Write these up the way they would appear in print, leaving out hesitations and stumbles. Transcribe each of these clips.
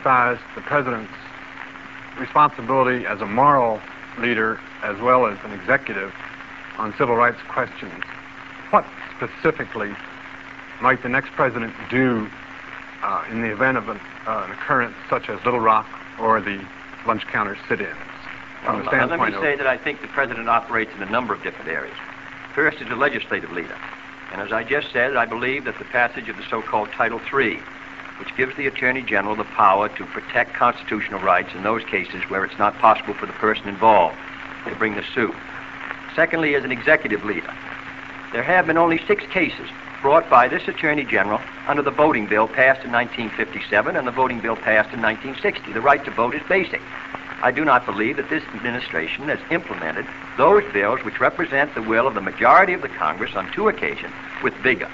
emphasized the president's responsibility as a moral leader as well as an executive on civil rights questions. What specifically might the next president do in the event of an occurrence such as Little Rock or the lunch counter sit-ins? Let me say that I think the president operates in a number of different areas. First, is a legislative leader. And as I just said, I believe that the passage of the so-called Title III, which gives the Attorney General the power to protect constitutional rights in those cases where it's not possible for the person involved to bring the suit. Secondly, as an executive leader, there have been only 6 cases brought by this Attorney General under the voting bill passed in 1957 and the voting bill passed in 1960. The right to vote is basic. I do not believe that this administration has implemented those bills which represent the will of the majority of the Congress on 2 occasions with vigor.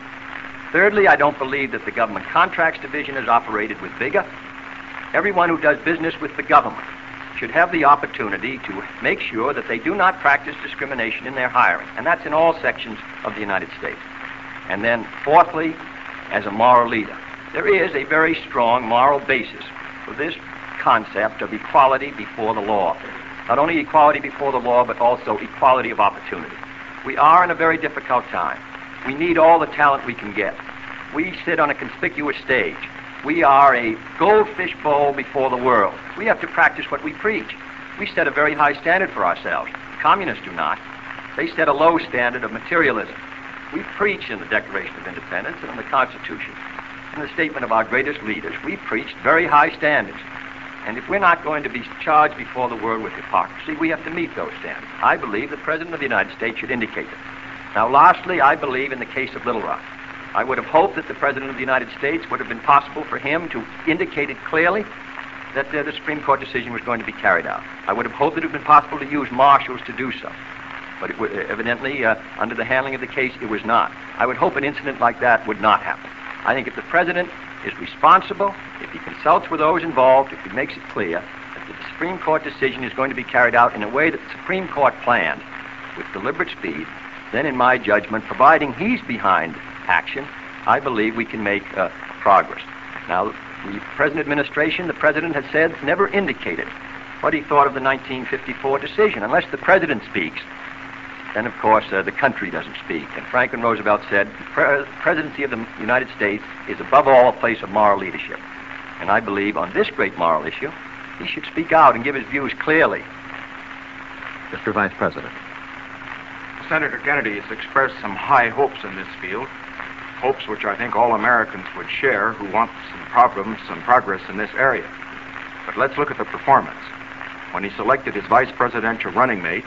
Thirdly, I don't believe that the Government Contracts Division has operated with vigor. Everyone who does business with the government should have the opportunity to make sure that they do not practice discrimination in their hiring, and that's in all sections of the United States. And then, fourthly, as a moral leader, there is a very strong moral basis for this concept of equality before the law. Not only equality before the law, but also equality of opportunity. We are in a very difficult time. We need all the talent we can get. We sit on a conspicuous stage. We are a goldfish bowl before the world. We have to practice what we preach. We set a very high standard for ourselves. Communists do not. They set a low standard of materialism. We preach in the Declaration of Independence and in the Constitution. In the statement of our greatest leaders, we preached very high standards. And if we're not going to be charged before the world with hypocrisy, we have to meet those standards. I believe the President of the United States should indicate it. Now, lastly, I believe in the case of Little Rock. I would have hoped that the President of the United States would have been possible for him to indicate it clearly that the Supreme Court decision was going to be carried out. I would have hoped that it would have been possible to use marshals to do so. But it evidently, under the handling of the case, it was not. I would hope an incident like that would not happen. I think if the President is responsible, if he consults with those involved, if he makes it clear that the Supreme Court decision is going to be carried out in a way that the Supreme Court planned with deliberate speed, then in my judgment, providing he's behind action, I believe we can make progress. Now, the present administration, the President has said, never indicated what he thought of the 1954 decision. Unless the President speaks, then, of course, the country doesn't speak. And Franklin Roosevelt said, the presidency of the United States is above all a place of moral leadership. And I believe on this great moral issue, he should speak out and give his views clearly. Mr. Vice President. Senator Kennedy has expressed some high hopes in this field, hopes which I think all Americans would share who want some progress in this area. But let's look at the performance. When he selected his vice presidential running mate,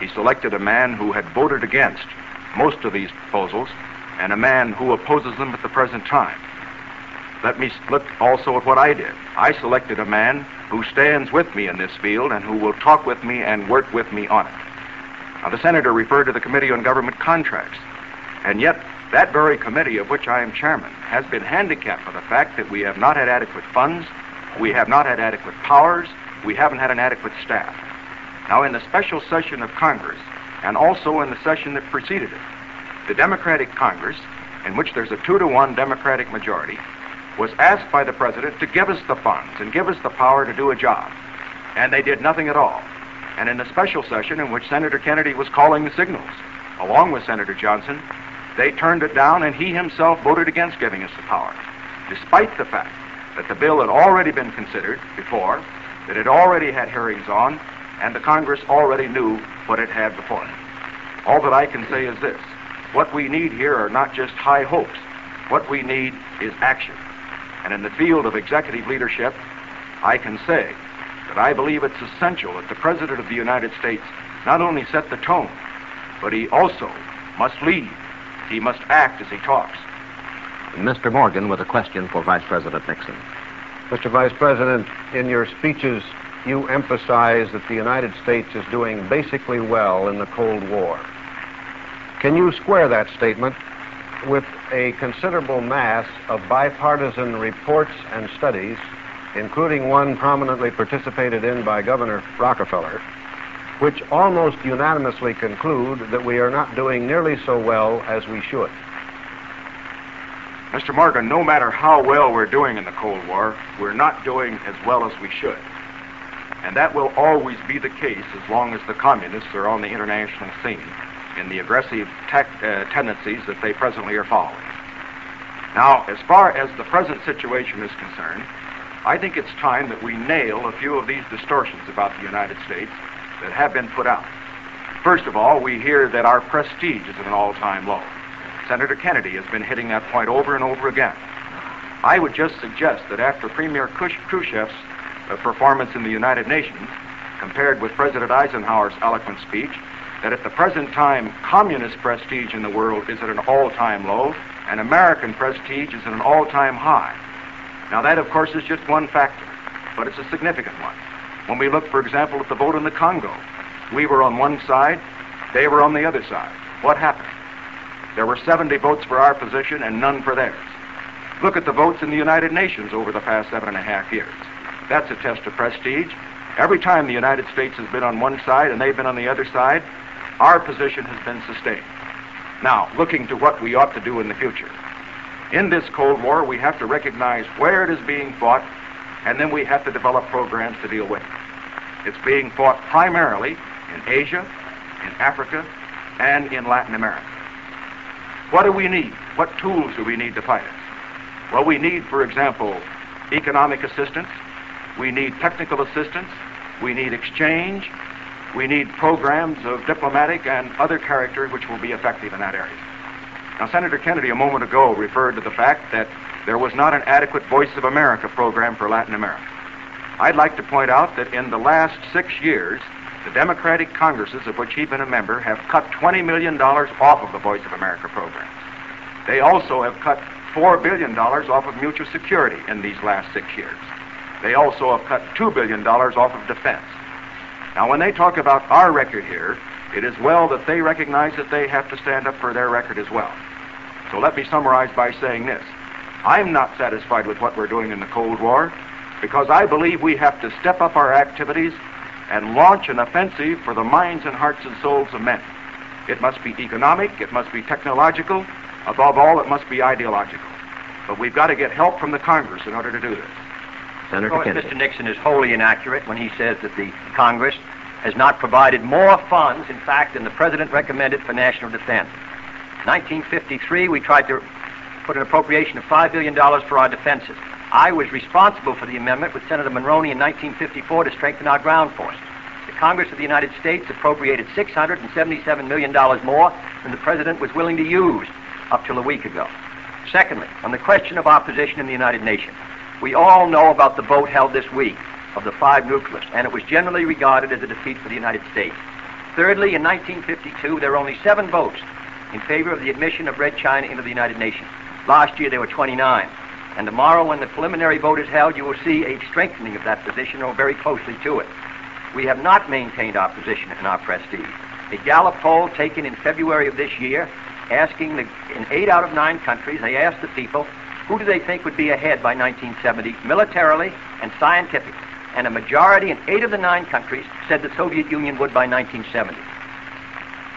he selected a man who had voted against most of these proposals and a man who opposes them at the present time. Let me look also at what I did. I selected a man who stands with me in this field and who will talk with me and work with me on it. Now, the senator referred to the Committee on Government Contracts, and yet that very committee of which I am chairman has been handicapped by the fact that we have not had adequate funds, we have not had adequate powers, we haven't had an adequate staff. Now, in the special session of Congress, and also in the session that preceded it, the Democratic Congress, in which there's a 2-to-1 Democratic majority, was asked by the President to give us the funds and give us the power to do a job. And they did nothing at all. And in the special session in which Senator Kennedy was calling the signals, along with Senator Johnson, they turned it down and he himself voted against giving us the power, despite the fact that the bill had already been considered before, that it already had hearings on, and the Congress already knew what it had before it. All that I can say is this. What we need here are not just high hopes. What we need is action. And in the field of executive leadership, I can say that I believe it's essential that the President of the United States not only set the tone, but he also must lead. He must act as he talks. Mr. Morgan with a question for Vice President Nixon. Mr. Vice President, in your speeches, you emphasize that the United States is doing basically well in the Cold War. Can you square that statement with a considerable mass of bipartisan reports and studies, including one prominently participated in by Governor Rockefeller, which almost unanimously conclude that we are not doing nearly so well as we should? Mr. Morgan, no matter how well we're doing in the Cold War, we're not doing as well as we should. And that will always be the case as long as the communists are on the international scene in the aggressive tendencies that they presently are following. Now, as far as the present situation is concerned, I think it's time that we nail a few of these distortions about the United States that have been put out. First of all, we hear that our prestige is at an all-time low. Senator Kennedy has been hitting that point over and over again. I would just suggest that after Premier Khrushchev's performance in the United Nations, compared with President Eisenhower's eloquent speech, that at the present time, communist prestige in the world is at an all-time low, and American prestige is at an all-time high. Now, that, of course, is just one factor, but it's a significant one. When we look, for example, at the vote in the Congo, we were on one side, they were on the other side. What happened? There were 70 votes for our position and none for theirs. Look at the votes in the United Nations over the past 7.5 years. That's a test of prestige. Every time the United States has been on one side and they've been on the other side, our position has been sustained. Now, looking to what we ought to do in the future. In this Cold War, we have to recognize where it is being fought, and then we have to develop programs to deal with it. It's being fought primarily in Asia, in Africa, and in Latin America. What do we need? What tools do we need to fight it? Well, we need, for example, economic assistance. We need technical assistance. We need exchange. We need programs of diplomatic and other character which will be effective in that area. Now, Senator Kennedy a moment ago referred to the fact that there was not an adequate Voice of America program for Latin America. I'd like to point out that in the last 6 years, the Democratic Congresses, of which he's been a member, have cut $20 million off of the Voice of America program. They also have cut $4 billion off of mutual security in these last 6 years. They also have cut $2 billion off of defense. Now, when they talk about our record here, it is well that they recognize that they have to stand up for their record as well. So let me summarize by saying this. I'm not satisfied with what we're doing in the Cold War because I believe we have to step up our activities and launch an offensive for the minds and hearts and souls of men. It must be economic, it must be technological, above all, it must be ideological. But we've got to get help from the Congress in order to do this. Senator Kennedy. Mr. Nixon is wholly inaccurate when he says that the Congress has not provided more funds, in fact, than the President recommended for national defense. In 1953, we tried to put an appropriation of $5 billion for our defenses. I was responsible for the amendment with Senator Monroney in 1954 to strengthen our ground force. The Congress of the United States appropriated $677 million more than the President was willing to use up till a week ago. Secondly, on the question of our position in the United Nations, we all know about the vote held this week of the 5 nucleus, and it was generally regarded as a defeat for the United States. Thirdly, in 1952, there were only 7 votes in favor of the admission of Red China into the United Nations. Last year, there were 29. And tomorrow, when the preliminary vote is held, you will see a strengthening of that position, or very closely to it. We have not maintained our position and our prestige. A Gallup poll taken in February of this year, asking in 8 out of 9 countries, they asked the people, who do they think would be ahead by 1970, militarily and scientifically? And a majority in 8 of the 9 countries said the Soviet Union would by 1970.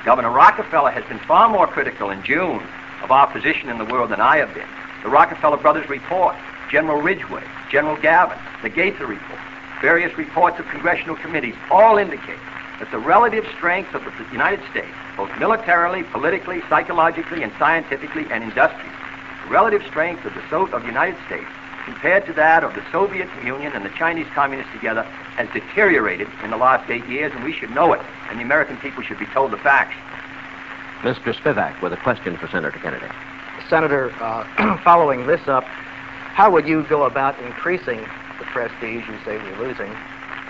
Governor Rockefeller has been far more critical in June of our position in the world than I have been. The Rockefeller Brothers report, General Ridgway, General Gavin, the Gaither report, various reports of congressional committees all indicate that the relative strength of the United States, both militarily, politically, psychologically, and scientifically, and industrially, the relative strength of the United States compared to that of the Soviet Union and the Chinese Communists together has deteriorated in the last 8 years, and we should know it, and the American people should be told the facts. Mr. Spivak with a question for Senator Kennedy. Senator, following this up, how would you go about increasing the prestige you say we're losing,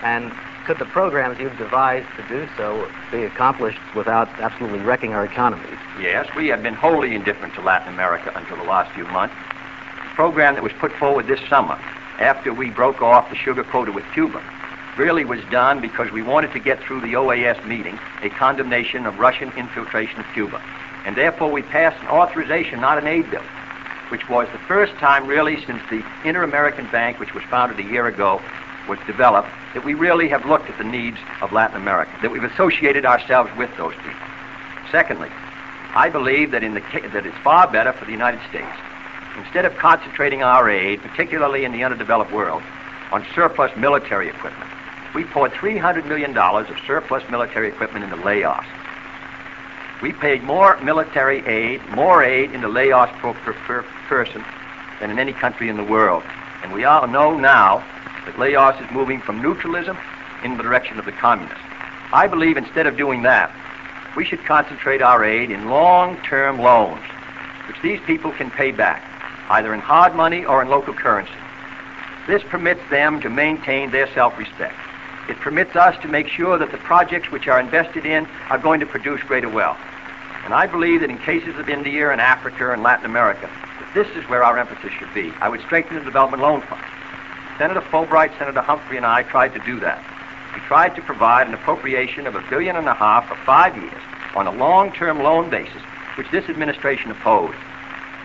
and could the programs you've devised to do so be accomplished without absolutely wrecking our economies? Yes, we have been wholly indifferent to Latin America until the last few months. The program that was put forward this summer, after we broke off the sugar quota with Cuba, really was done because we wanted to get through the OAS meeting a condemnation of Russian infiltration of Cuba. And therefore we passed an authorization, not an aid bill, which was the first time really since the Inter-American Bank, which was founded a year ago, was developed, that we really have looked at the needs of Latin America, that we've associated ourselves with those people. Secondly, I believe that it's far better for the United States instead of concentrating our aid, particularly in the underdeveloped world, on surplus military equipment, we poured $300 million of surplus military equipment into Laos. We paid more military aid, more aid into Laos per person than in any country in the world. And we all know now that Laos is moving from neutralism in the direction of the communists. I believe instead of doing that, we should concentrate our aid in long-term loans, which these people can pay back, either in hard money or in local currency. This permits them to maintain their self-respect. It permits us to make sure that the projects which are invested in are going to produce greater wealth. And I believe that in cases of India and Africa and Latin America, that this is where our emphasis should be. I would strengthen the development loan fund. Senator Fulbright, Senator Humphrey, and I tried to do that. We tried to provide an appropriation of $1.5 billion for 5 years on a long-term loan basis, which this administration opposed.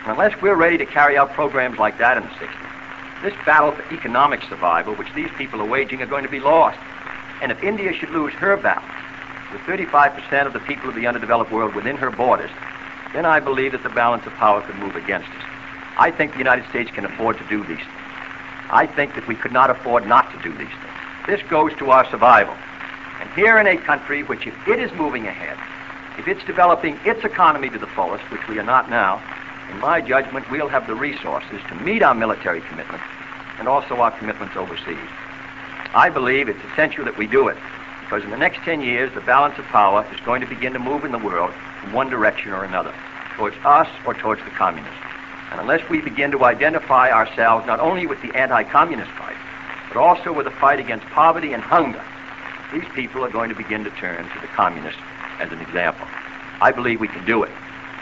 And unless we're ready to carry out programs like that in the 60s, this battle for economic survival, which these people are waging, are going to be lost. And if India should lose her battle, with 35% of the people of the underdeveloped world within her borders, then I believe that the balance of power could move against us. I think the United States can afford to do these things. I think that we could not afford not to do these things. This goes to our survival. And here in a country which, if it is moving ahead, if it's developing its economy to the fullest, which we are not now, in my judgment, we'll have the resources to meet our military commitments and also our commitments overseas. I believe it's essential that we do it, because in the next 10 years, the balance of power is going to begin to move in the world in one direction or another, towards us or towards the communists. And unless we begin to identify ourselves not only with the anti-communist fight, but also with the fight against poverty and hunger, these people are going to begin to turn to the communists as an example. I believe we can do it.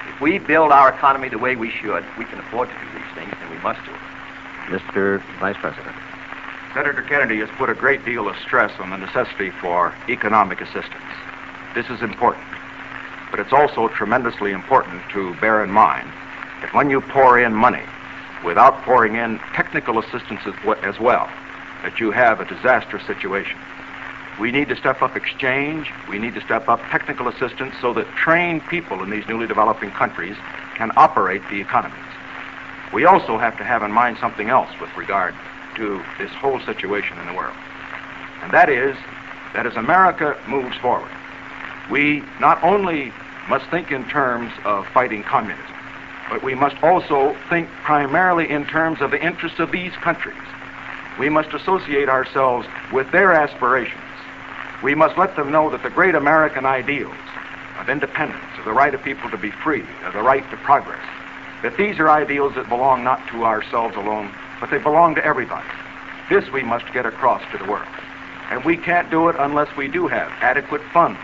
If we build our economy the way we should, we can afford to do these things, and we must do it. Mr. Vice President. Senator Kennedy has put a great deal of stress on the necessity for economic assistance. This is important, but it's also tremendously important to bear in mind that when you pour in money without pouring in technical assistance as well, that you have a disastrous situation. We need to step up exchange, we need to step up technical assistance so that trained people in these newly developing countries can operate the economies. We also have to have in mind something else with regard to this whole situation in the world. And that is that as America moves forward, we not only must think in terms of fighting communism, but we must also think primarily in terms of the interests of these countries. We must associate ourselves with their aspirations. We must let them know that the great American ideals of independence, of the right of people to be free, of the right to progress, that these are ideals that belong not to ourselves alone, but they belong to everybody. This we must get across to the world. And we can't do it unless we do have adequate funds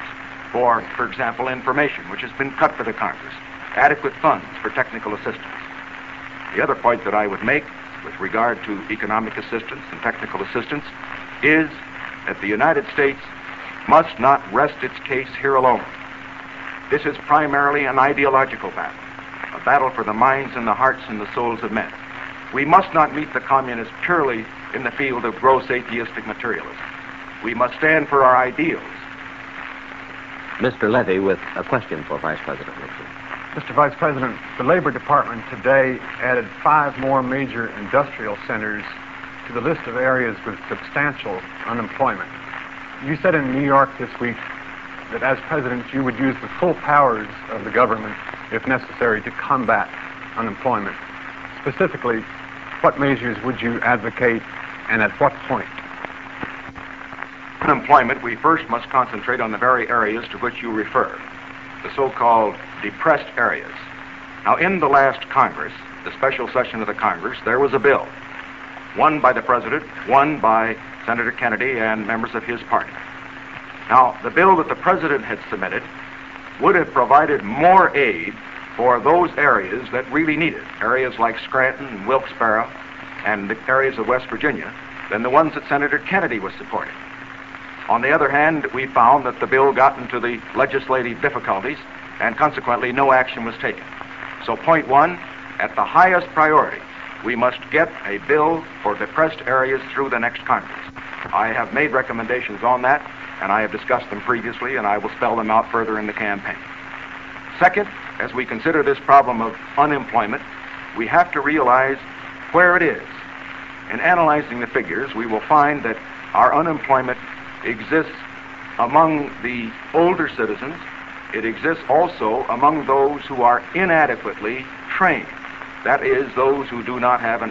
for example, information, which has been cut for the Congress, adequate funds for technical assistance. The other point that I would make with regard to economic assistance and technical assistance is that the United States must not rest its case here alone. This is primarily an ideological battle, a battle for the minds and the hearts and the souls of men. We must not meet the communists purely in the field of gross atheistic materialism. We must stand for our ideals. Mr. Levy with a question for Vice President Nixon. Mr. Vice President, the Labor Department today added 5 more major industrial centers to the list of areas with substantial unemployment. You said in New York this week that as President you would use the full powers of the government, if necessary, to combat unemployment. Specifically, what measures would you advocate and at what point? Unemployment, we first must concentrate on the very areas to which you refer, the so-called depressed areas. Now, in the last Congress, the special session of the Congress, there was a bill, one by the President, one by Senator Kennedy and members of his party. Now, the bill that the President had submitted would have provided more aid for those areas that really need it, areas like Scranton and Wilkes-Barre and the areas of West Virginia, than the ones that Senator Kennedy was supporting. On the other hand, we found that the bill got into the legislative difficulties and consequently no action was taken. So point one, at the highest priority, we must get a bill for depressed areas through the next Congress. I have made recommendations on that, and I have discussed them previously, and I will spell them out further in the campaign. Second, as we consider this problem of unemployment, we have to realize where it is. In analyzing the figures, we will find that our unemployment exists among the older citizens. It exists also among those who are inadequately trained. That is, those who do not have an